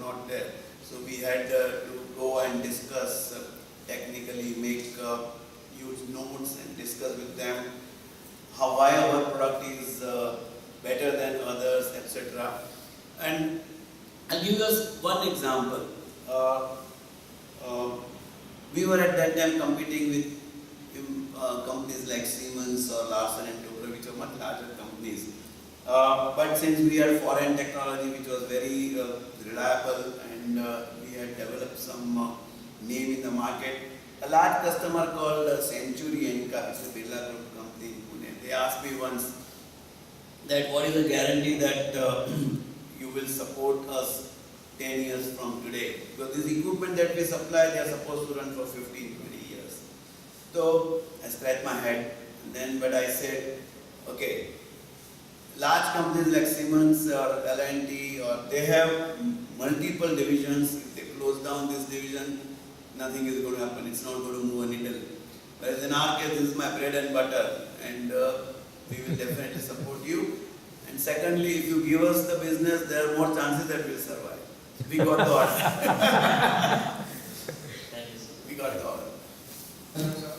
not there. So we had to go and discuss technically, make huge notes and discuss with them why our product is better than others, etc. And I'll give us one example. We were at that time competing with companies like Siemens or Larsen and Toubro, which are much larger companies. But since we had foreign technology which was very reliable and we had developed some name in the market, a large customer called Century Enka, which is a Birla Group company in Pune, they asked me once that what is the guarantee that you will support us 10 years from today? Because this equipment that we supply, they are supposed to run for 15, 20 years. So I scratched my head, but I said, okay, large companies like Siemens or L&T, or they have multiple divisions. If they close down this division, nothing is going to happen. It's not going to move a needle. Whereas in our case, this is my bread and butter, and we will definitely support you. And secondly, if you give us the business, there are more chances that we'll survive. We got the order. We got the order. Hello sir,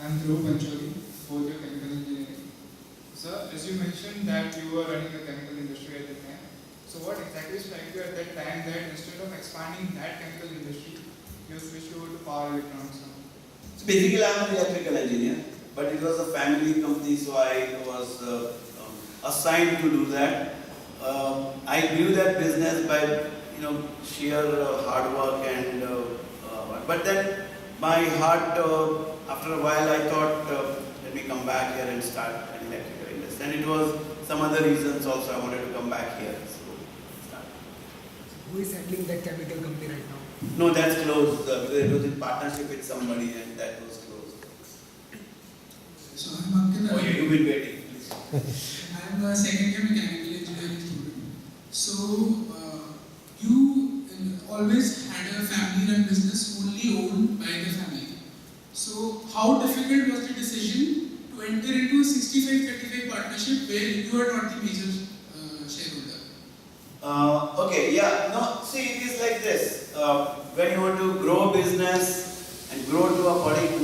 I am Dhruv Pancholi, fourth year chemical engineering. Sir, as you mentioned that you were running the chemical industry at the time. So what exactly struck you at that time that instead of expanding that chemical industry, you switched over to power electronics? So basically, I'm an electrical engineer, but it was a family company, so I was assigned to do that. I grew that business by sheer hard work and but then my heart after a while I thought let me come back here and start an electrical industry, and it was some other reasons also I wanted to come back here. So start. Who is handling that chemical company right now? No, that's closed because it was in partnership with somebody and that was closed. So I'm Ankit. Oh, you've been waiting, please. I'm a second year mechanical engineering student. So you always had a family-run business only owned by the family. So how difficult was the decision to enter into a 65-35 partnership where you are not the major shareholder? Okay, yeah, no, see, it is like this. When you want to grow a business and grow to a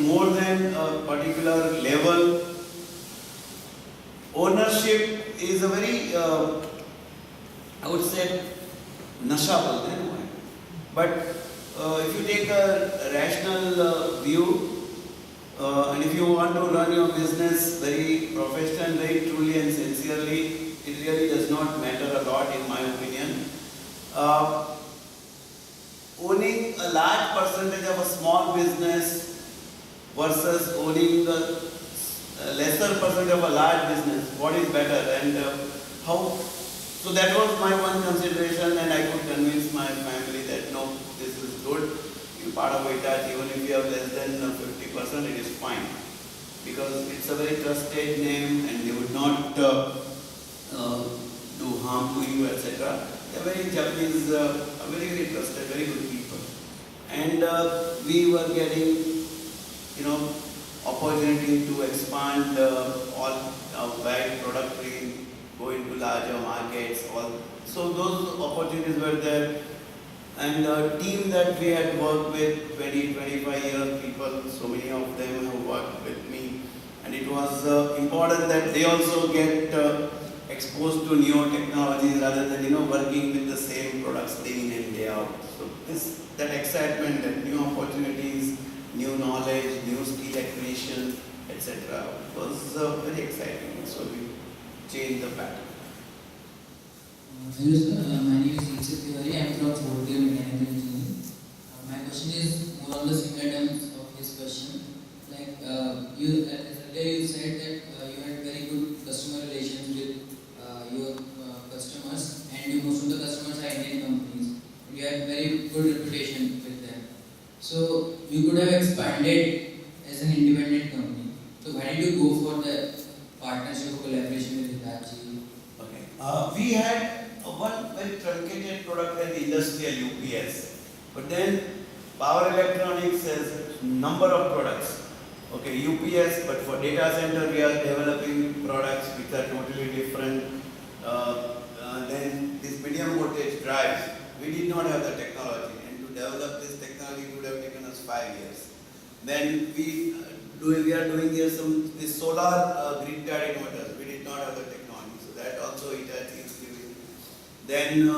more than a particular level, ownership is a very, I would say, nasha bolte hain. But if you take a rational view, and if you want to run your business very professionally, very truly and sincerely, it really does not matter a lot in my opinion. Owning a large percentage of a small business versus owning a lesser percentage of a large business, what is better and how? So that was my one consideration, and I could convince my family that no, this is good. You're part of Hitachi, even if you have less than 50%, it is fine. Because it's a very trusted name and they would not do harm to you, etc. They're very Japanese, very, very trusted, very good people. And we were getting, opportunity to expand all wide product range, go into larger markets, so those opportunities were there. And the team that we had worked with, 20, 25 years people, so many of them have worked with me. And it was important that they also get exposed to new technologies rather than, working with the same products day in and day out. So that excitement, that new opportunities, new knowledge, new skill acquisition, etc. was very exciting. So we changed the pattern. Hello sir, my name is Yusuf Tiwari. I am from 4th year mechanical engineering. My question is more on the similar terms of this question. Like you said that you had very good customer relations with your customers, and most of the customers are Indian companies. And you had very good reputation with them. So you could have expanded as an independent company. So why did you go for the partnership or collaboration with Hitachi? Okay. We had one very truncated product in industrial UPS, but then power electronics has number of products. Okay, UPS, but for data center we are developing products which are totally different. Then this medium voltage drives, we did not have the technology, and to develop this technology would have taken us 5 years. Then we are doing here this solar grid tied inverters. We did not have the technology, so that also Hitachi is giving. Then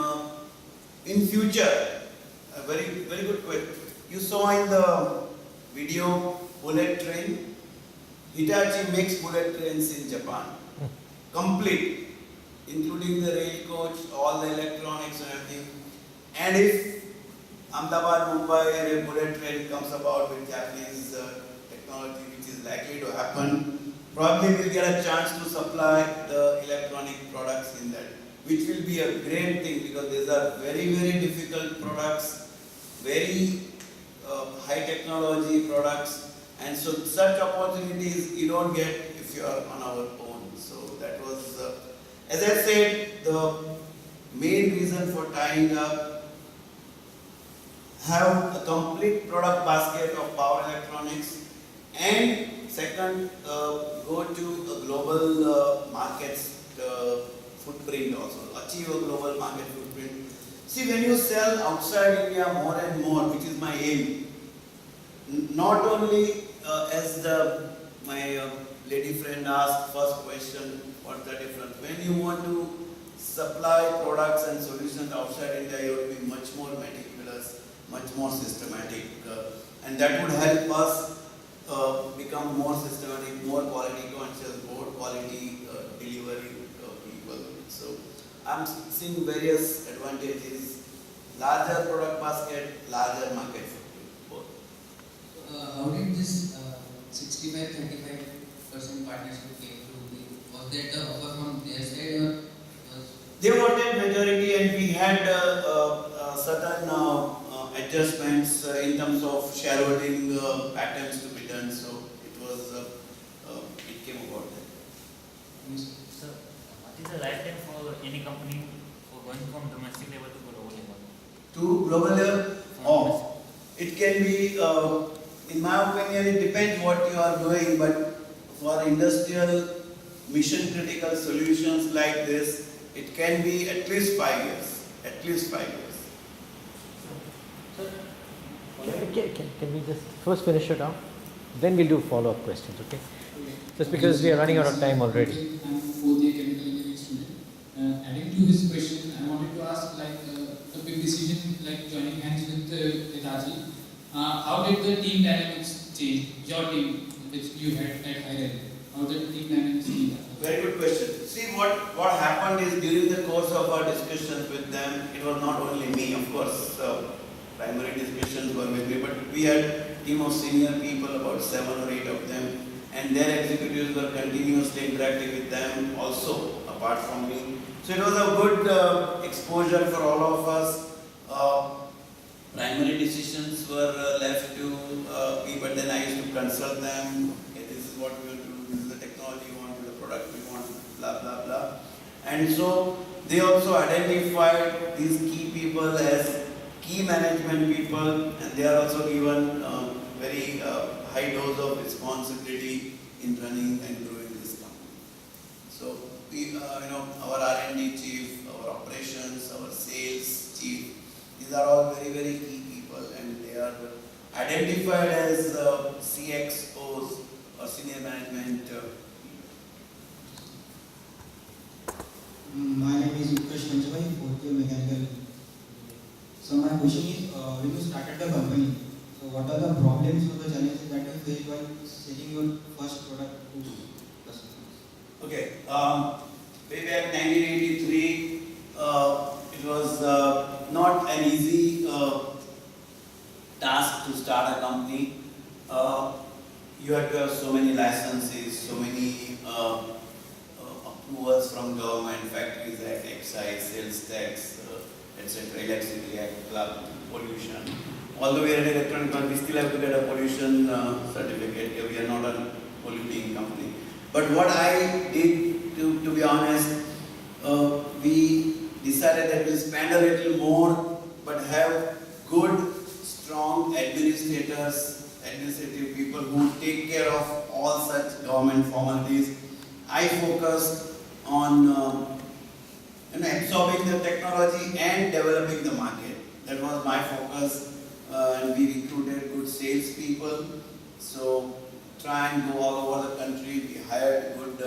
in future, a very good question. You saw in the video bullet train. Hitachi makes bullet trains in Japan, complete, including the rail coach, all the electronics and everything. And if Ahmedabad, Mumbai bullet train comes about with Japanese technology, which is likely to happen, probably we'll get a chance to supply the electronic products in that, which will be a great thing because these are very difficult products, very high technology products, and so such opportunities you don't get if you are on our own. So that was, as I said, the main reason for tying up, have a complete product basket of power electronics, and second, go to a global markets footprint also, achieve a global market footprint. See, when you sell outside India more and more, which is my aim, not only as my lady friend asked first question, what's the difference? When you want to supply products and solutions outside India, you will be much more meticulous, much more systematic, and that would help us become more systematic, more quality conscious, more quality delivery people. So I'm seeing various advantages: larger product basket, larger market footprint. How did this 65-35% partnership came to be? Was that the offer from their side or was? They wanted majority, and we had certain adjustments in terms of shareholding patterns to be done. So it came about that. Sir, what is the lifetime for any company for going from domestic level to global level? To global level, From it can be, in my opinion, it depends what you are doing, but for industrial mission critical solutions like this, it can be at least 5 years. At least 5 years. Can we just first finish it out? Then we'll do follow-up questions, okay? Just because we are running out of time already. I'm fourth year chemical engineering student. Adding to his question, I wanted to ask, a big decision like joining hands with Hitachi. How did the team dynamics change? Your team, which you had at high level, how did the team dynamics change? Very good question. See, what happened is during the course of our discussions with them, it was not only me, of course, primary discussions were with me, but we had a team of senior people, about 7 or 8 of them, and their executives were continuously interacting with them also, apart from me. So it was a good exposure for all of us. Primary decisions were left to me, but then I used to consult them. Okay, this is what we want to do, this is the technology we want, this is the product we want, blah, blah, blah. And so they also identified these key people as key management people, and they are also given very high dose of responsibility in running and growing this company. So we, our R&D chief, our operations, our sales chief, these are all very key people, and they are identified as CXOs or senior management. My name is Utkarsh Panchwai, 4th year mechanical. So my question is, when you started the company, so what are the problems or the challenges that you faced while selling your first product to customers? Okay, way back 1983, it was not an easy task to start a company. You had to have so many licenses, so many approvals from government, Factories Act, excise, sales tax, etc., Electricity Act, pollution. Although we are an electronic company, we still have to get a pollution certificate. We are not a polluting company. But what I did, to be honest, we decided that we'll spend a little more, but have good, strong administrative people who take care of all such government formalities. I focused on absorbing the technology and developing the market. my focus, and we recruited good salespeople. So try and go all over the country. We hired good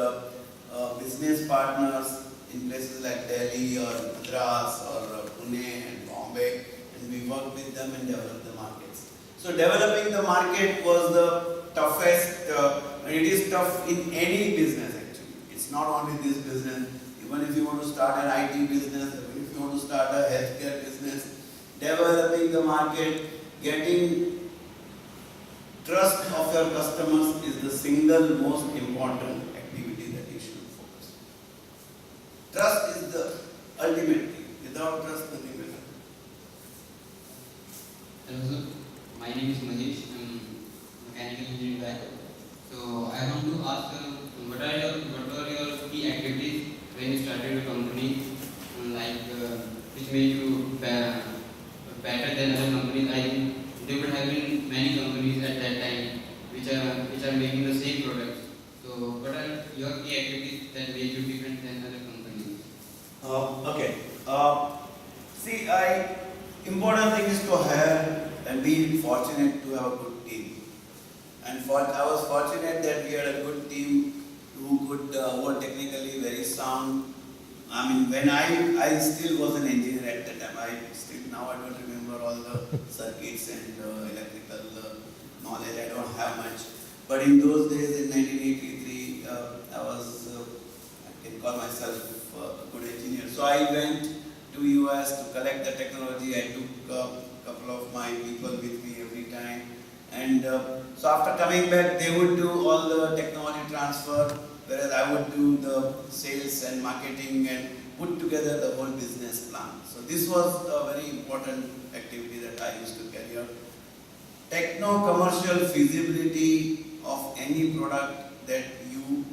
business partners in places like Delhi or Madras or Pune and Bombay, and we worked with them and developed the markets. So developing the market was the toughest, and it is tough in any business actually. It's not only this business. Even if you want to start an IT business, even if you want to start a healthcare business, developing the market, getting trust of your customers is the single most important activity that you should focus on. Trust is the ultimate thing. Without trust, nothing will happen. Hello sir, my name is Mahesh. I'm mechanical engineering guy. So I want to ask, what are your key activities when you started your company, which made you better than other companies? There would have been many companies at that time which are making the same products. So what are your key activities that made you different than other companies? Okay. See, important thing is to have and be fortunate to have a good team. And I was fortunate that we had a good team who were technically very sound. I mean, when I still was an engineer at the time. Now I don't remember all the circuits and electrical knowledge. I don't have much. But in those days, in 1983, I can call myself a good engineer. So I went to US to collect the technology. I took a couple of my people with me every time. And so after coming back, they would do all the technology transfer, whereas I would do the sales and marketing and put together the whole business plan. So this was a very important activity that I used to carry out. Techno-commercial feasibility of any product that you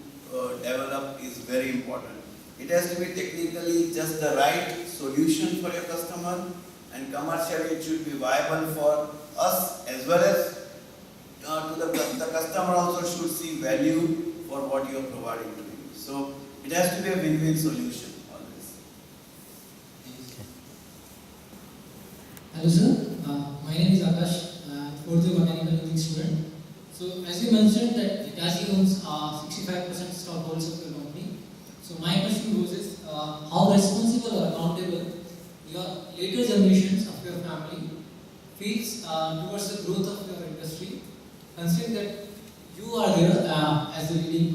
develop is very important. It has to be technically just the right solution for your customer, and commercially it should be viable for us as well as the customer also should see value for what you are providing to him. So it has to be a win-win solution always. Hello sir, my name is Akash, fourth year mechanical engineering student. So as you mentioned that Hitachi owns 65% stockholders of your company. So my question goes is, how responsible or accountable your later generations of your family feels towards the growth of your industry, considering that you are there as the leading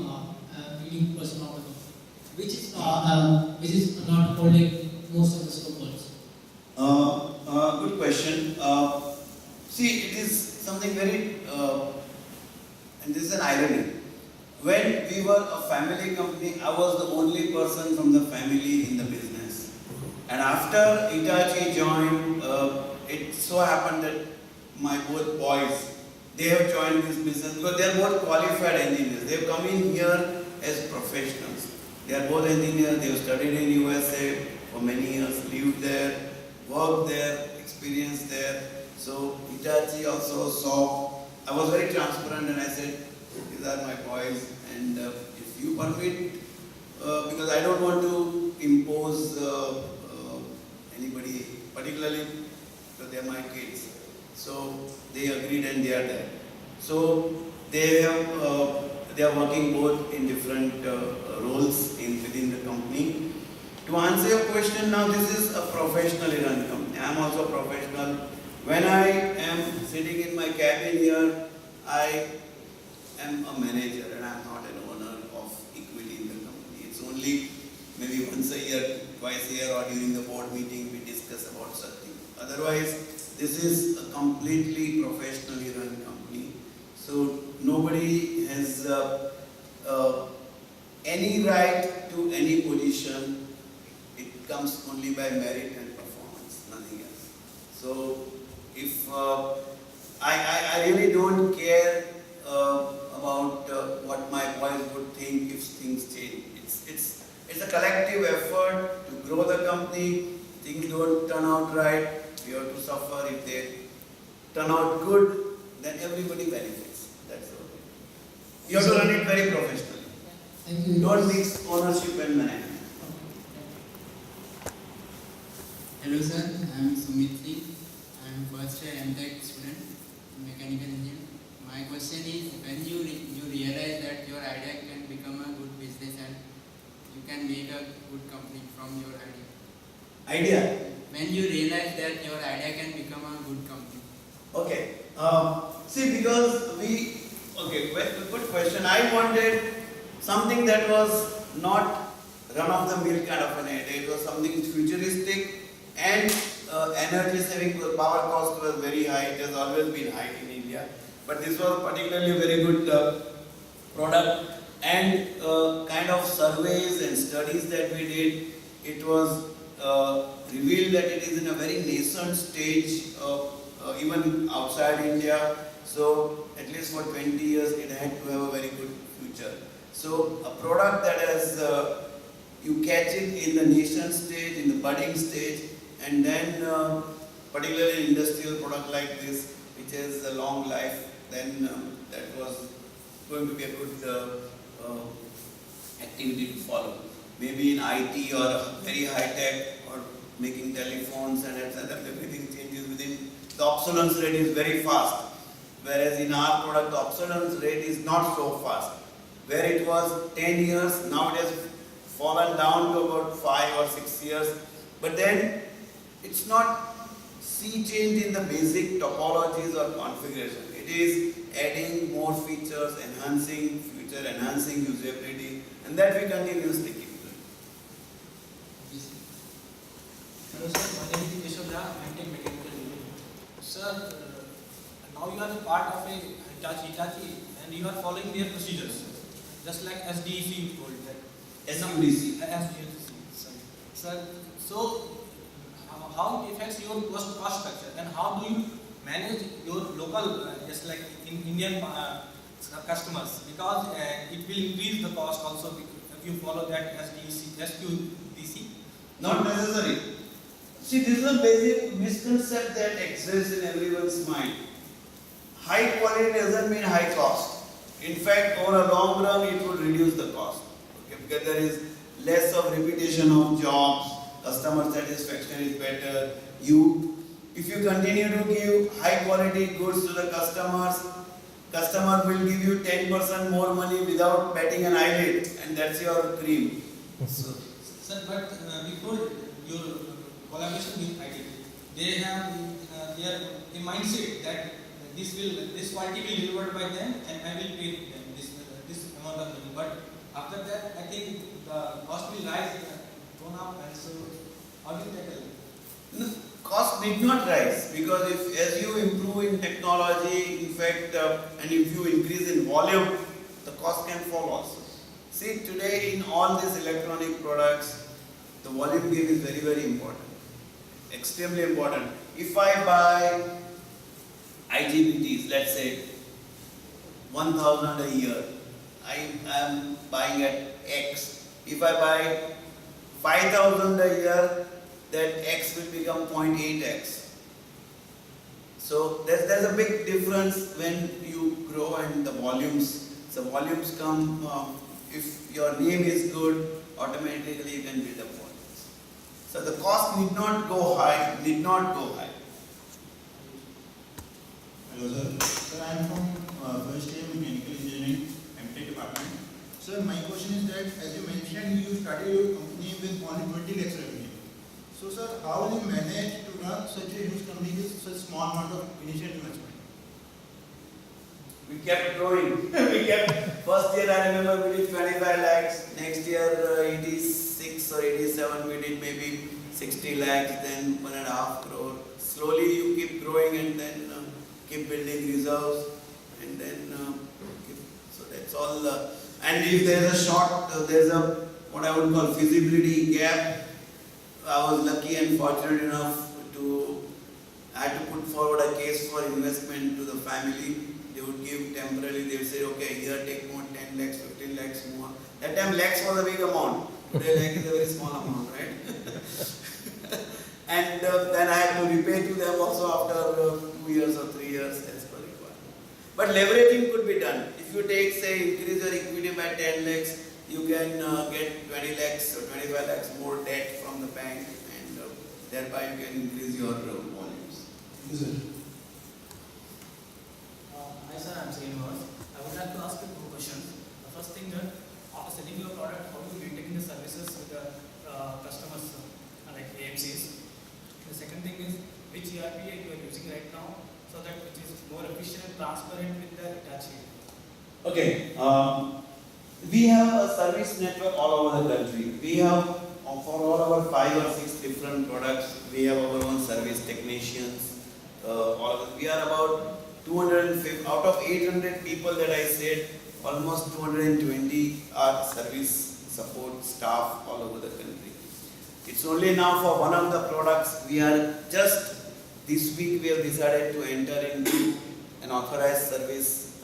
person of the company, which is not holding most of the stockholders? Good question. See, it is something very, and this is an irony. When we were a family company, I was the only person from the family in the business. And after Hitachi joined, it so happened that my both boys, they have joined this business because they are both qualified engineers. They have come in here as professionals. They are both engineers. They have studied in USA for many years, lived there, worked there, experienced there. So Hitachi also saw. I was very transparent and I said, these are my boys, and if you permit, because I don't want to impose anybody, particularly because they are my kids. So they agreed and they are there. So they are working both in different roles within the company. To answer your question now, this is a professionally run company. I am also a professional. When I am sitting in my cabin here, I am a manager and I am not an owner of equity in the company. It's only maybe once a year, twice a year, or during the board meeting we discuss about something. Otherwise, this is a completely professionally run company. So nobody has any right to any position. It comes only by merit and performance, nothing else. So if I really don't care about what my boys would think if things change. It's a collective effort to grow the company. Things don't turn out right, we have to suffer. If they turn out good, then everybody benefits. That's all. You have to run it very professionally. Thank you. Don't mix ownership and management. Hello sir, I am Sumit Singh and first year MTech student, mechanical engineer. My question is, when you realize that your idea can become a good business and you can make a good company from your idea. Idea? When you realize that your idea can become a good company. Okay. See, because good question. I wanted something that was not run-of-the-mill kind of an idea. It was something futuristic and energy saving. The power cost was very high. It has always been high in India. But this was particularly a very good product, and kind of surveys and studies that we did, it was revealed that it is in a very nascent stage, even outside India. So at least for 20 years it had to have a very good future. So a product that has, you catch it in the nascent stage, in the budding stage, and then particularly industrial product like this, which has a long life, then that was going to be a good activity to follow. Maybe in IT or very high tech or making telephones and etc. Everything changes within. The obsolescence rate is very fast. Whereas in our product, the obsolescence rate is not so fast. Where it was 10 years, now it has fallen down to about 5 or 6 years. But then it's not sea change in the basic topologies or configuration. It is adding more features, enhancing feature, enhancing usability, and that we continuously keep doing. Hello sir, my name is Keshav Jha, I am mechanical engineer. Sir, now you are a part of a Hitachi and you are following their procedures, just like SDEC you told that. SDEC. SDEC. Sir, so how it affects your cost structure and how do you manage your local, just like in Indian customers, because it will increase the cost also if you follow that SQDC? Not necessary. See, this is a basic misconception that exists in everyone's mind. High quality doesn't mean high cost. In fact, over a long run, it would reduce the cost. Okay? Because there is less of repetition of jobs, customer satisfaction is better. If you continue to give high quality goods to the customers, customer will give you 10% more money without batting an eyelid, and that's your dream. So, sir, but before your collaboration with ITT, they have a mindset that this quality will be delivered by them and I will pay them this amount of money. But after that, I think the cost will rise, gone up, and so how will you tackle it? No, cost did not rise, because as you improve in technology, in fact, and if you increase in volume, the cost can fall also. See, today in all these electronic products, the volume game is very, very important, extremely important. If I buy IGBTs, let's say 1,000 a year, I am buying at X. If I buy 5,000 a year, that X will become 0.8X. So there's a big difference when you grow and the volumes come, if your name is good, automatically you can build up volumes. So the cost need not go high, Hello sir. Sir, I am from first year mechanical engineering MTech department. Sir, my question is that as you mentioned, you started your company with only 20 lakhs revenue. So sir, how will you manage to run such a huge company with such small amount of initial investment? We kept growing. First year I remember we did 25 lakhs, next year 86 or 87 we did maybe 60 lakhs, then 1.5 crore. Slowly you keep growing and then keep building reserves, and then so that's all. And if there's a short, there's a what I would call feasibility gap. I was lucky and fortunate enough I had to put forward a case for investment to the family. They would give temporarily, they would say, okay, here take more 10 lakhs, 15 lakhs more. That time lakhs was a big amount. Today lakh is a very small amount, right? And then I had to repay to them also after 2 years or 3 years as per requirement. But leveraging could be done. If you take, say, increase your equity by 10 lakhs, you can get 20 lakhs or 25 lakhs more debt from the bank, and thereby you can increase your volumes. Yes, sir. ERP you are using right now, so that it is more efficient and transparent with the Hitachi? Okay, we have a service network all over the country. We have, for all our 5 or 6 different products, we have our own service technicians. We are about 250, out of 800 people that I said, almost 220 are service support staff all over the country. It's only now for one of the products, we are just this week we have decided to enter into an authorized service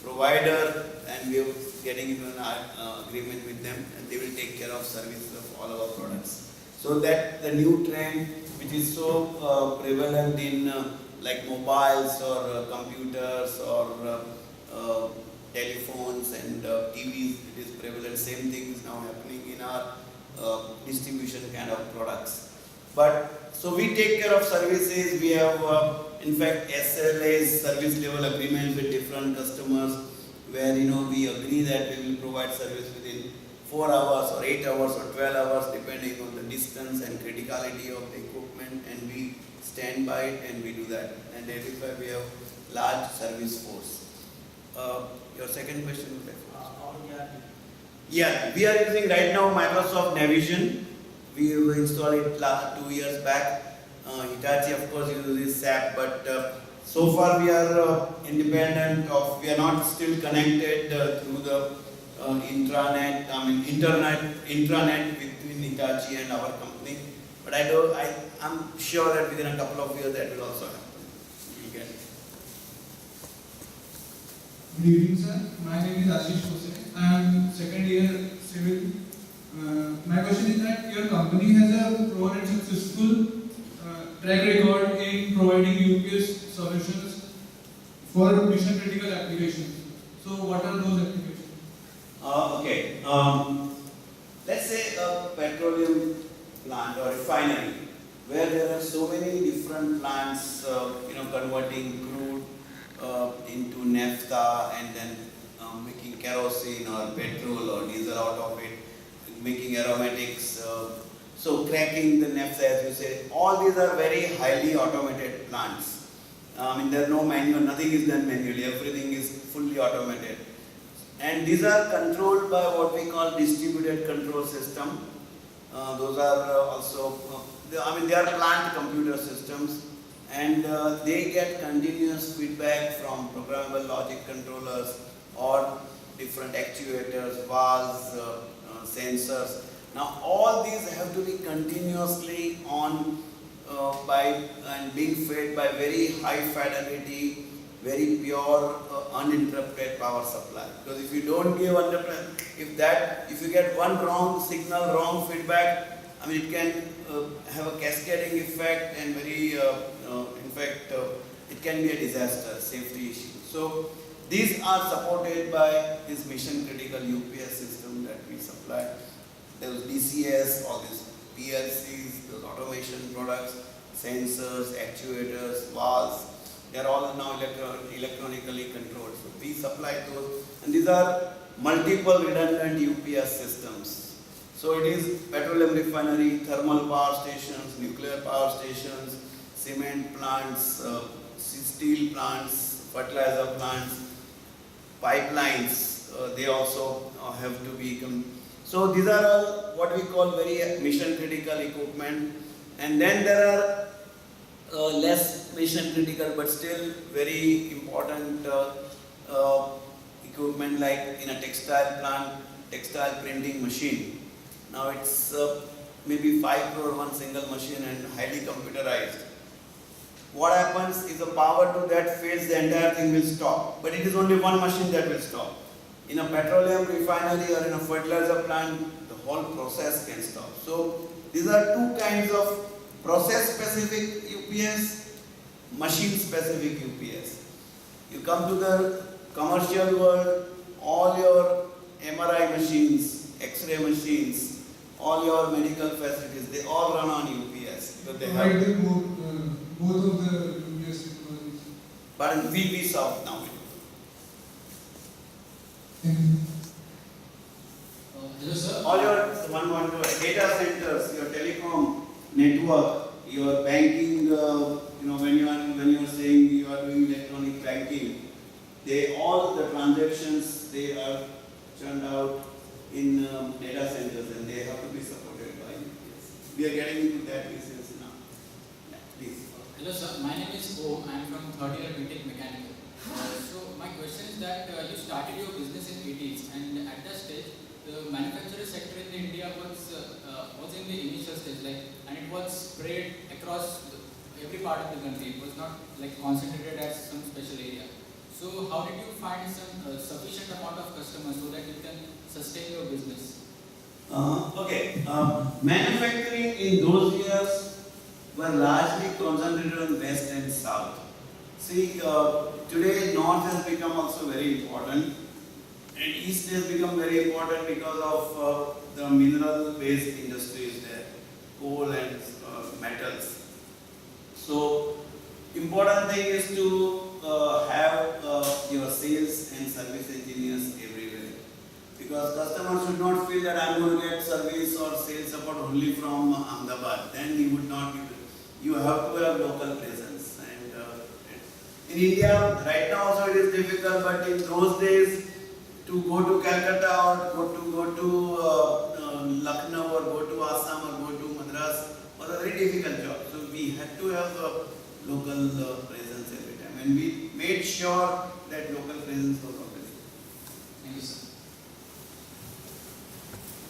provider, and we are getting into an agreement with them, and they will take care of service of all our products. So that the new trend, which is so prevalent in like mobiles or computers or telephones and TVs, it is prevalent. Same thing is now happening in our distribution kind of products. But so we take care of services. We have in fact SLAs, service level agreements with different customers, where we agree that we will provide service within 4 hours or 8 hours or 12 hours depending on the distance and criticality of the equipment, and we stand by it and we do that. And that is why we have large service force. Your second question was yeah, we are using right now Microsoft Navision. We installed it 2 years back. Hitachi of course uses SAP, but so far we are independent of, we are not still connected through the intranet between Hitachi and our company. But I'm sure that within a couple of years that will also happen. Good evening, sir. My name is Ashish Kose. I am second year civil. My question is that your company has a proven and successful track record in providing UPS solutions for mission critical applications. So what are those applications? Okay. Let's say a petroleum plant or refinery where there are so many different plants, converting crude into naphtha and then making kerosene or petrol or diesel out of it, making aromatics, so cracking the naphtha, as you said. All these are very highly automated plants. There are no manual, nothing is done manually, everything is fully automated. And these are controlled by what we call distributed control system. Those are also, they are plant computer systems, and they get continuous feedback from programmable logic controllers or different actuators, valves, sensors. Now all these have to be continuously on and being fed by very high fidelity, very pure, uninterrupted power supply. Because if you don't give if you get one wrong signal, wrong feedback, it can have a cascading effect and in fact, it can be a disaster, safety issue. So these are supported by this mission critical UPS system that we supply. Those DCS, all these PLCs, those automation products, sensors, actuators, valves, they are all now electronically controlled. So we supply those, and these are multiple redundant UPS systems. So it is petroleum refinery, thermal power stations, nuclear power stations, cement plants, steel plants, fertilizer plants, pipelines, they also have to be. So these are all what we call very mission critical equipment. And then there are less mission critical but still very important equipment, like in a textile plant, textile printing machine. Now it's maybe 5 crore one single machine and highly computerized. What happens is the power to that fades, the entire thing will stop. But it is only one machine that will stop. In a petroleum refinery or in a fertilizer plant, the whole process can stop. So these are two kinds of process specific UPS, machine specific UPS. You come to the commercial world, all your MRI machines, X-ray machines, all your medical facilities, they all run on UPS. Because they have both of the UPS technologies. But we solve now. Hello sir. All your data centers, your telecom network, your banking all the transactions they are churned out in data centers and they have to be supported by UPS. We are getting into that business now. Yeah, please. Hello sir, my name is Om. I am from third year BTech Mechanical. So my question is that you started your business in 80s and at that stage the manufacturing sector in India was in the initial stage, and it was spread across every part of the country. It was not concentrated at some special area. So how did you find some sufficient amount of customers so that you can sustain your business? Manufacturing in those years were largely concentrated on west and south. See, today north has become also very important and east has become very important because of the mineral-based industries there, coal and metals. So, important thing is to have your sales and service engineers everywhere. Because customers should not feel that I'm going to get service or sales support only from Ahmedabad. Then you would not be. You have to have local presence. And in India, right now also it is difficult, but in those days, to go to Calcutta or go to Lucknow or go to Assam or go to Madras was a very difficult job. So we had to have a local presence every time. And we made sure that local presence was always there. Thank you sir.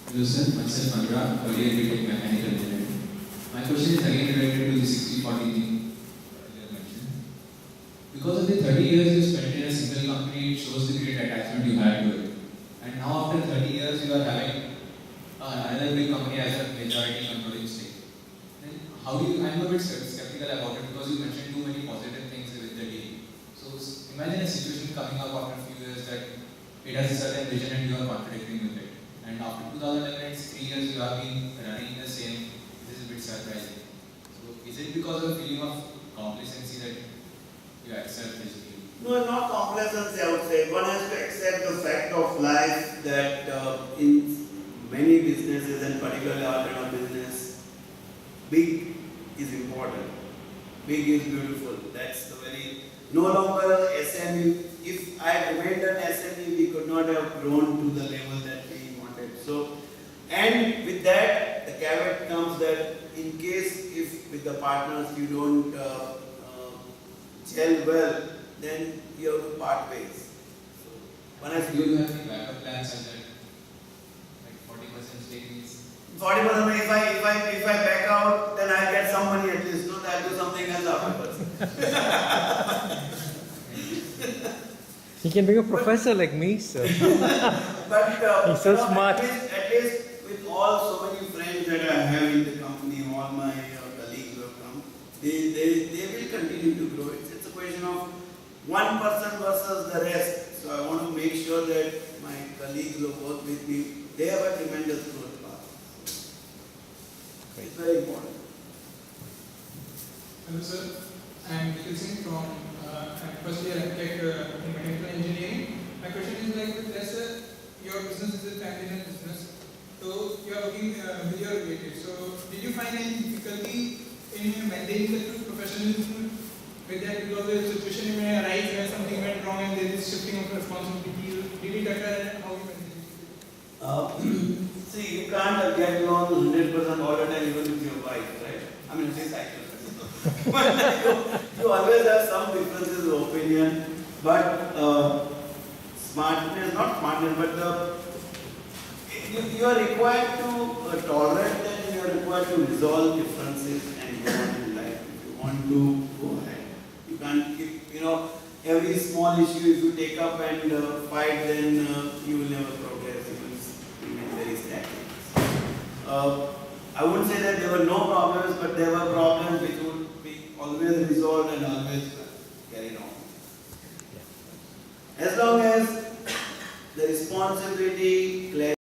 Hello sir, myself Anurag, earlier BTech Mechanical Engineering. My question is again related to the 60-40 thing earlier mentioned. Because of the 30 years you spent in a single company, it shows the great attachment you had to it. And now after 30 years you are having another big company as a majority controlling stake. Then how do you, I'm a bit skeptical about it because you mentioned too many positive things with the deal. So imagine a situation coming up after a few years that it has a certain vision and you are contradicting with it. And after 2011, it's 3 years you have been running the same. This is a bit surprising. So is it because of a feeling of complacency that you accept this deal? No, not complacency, I would say. One has to accept the fact of life that in many businesses, and particularly our kind of business, big is important. Big is beautiful. That's the very, no longer SME. If I had remained an SME, we could not have grown to the level that we wanted. So, and with that, the caveat comes that in case if with the partners you don't gel well, then you have to part ways. So, one has Do you have any backup plans such that like 40% stake is 40%. If I back out, then I get some money at least. No, I'll do something else afterwards. He can be a professor like me, sir. But He's so smart. At least with all so many friends that I have in the company, all my colleagues who have come, they will continue to grow. It's a question of one person versus the rest. So I want to make sure that my colleagues who work with me, they have a tremendous growth path. It's very important. Hello sir, I am Nikhil Singh from first year MTech in Mechanical Engineering. My question is let's say your business is a family-run business, so you are working with your relatives. So did you find any difficulty in maintaining the true professionalism with that, because the situation may arise where something went wrong and there is shifting of responsibility? Did it occur and how you managed it? See, you can't get along 100% all the time even with your wife, right? I mean, this actually. you always have some differences of opinion, but smartness, not smartness, but you are required to tolerate that, and you are required to resolve differences and go on in life. If you want to go ahead, you can't keep, every small issue if you take up and fight, then you will never progress. You will remain very stagnant. I wouldn't say that there were no problems, but there were problems which would be always resolved and always carried on. As long as the responsibility, clarity,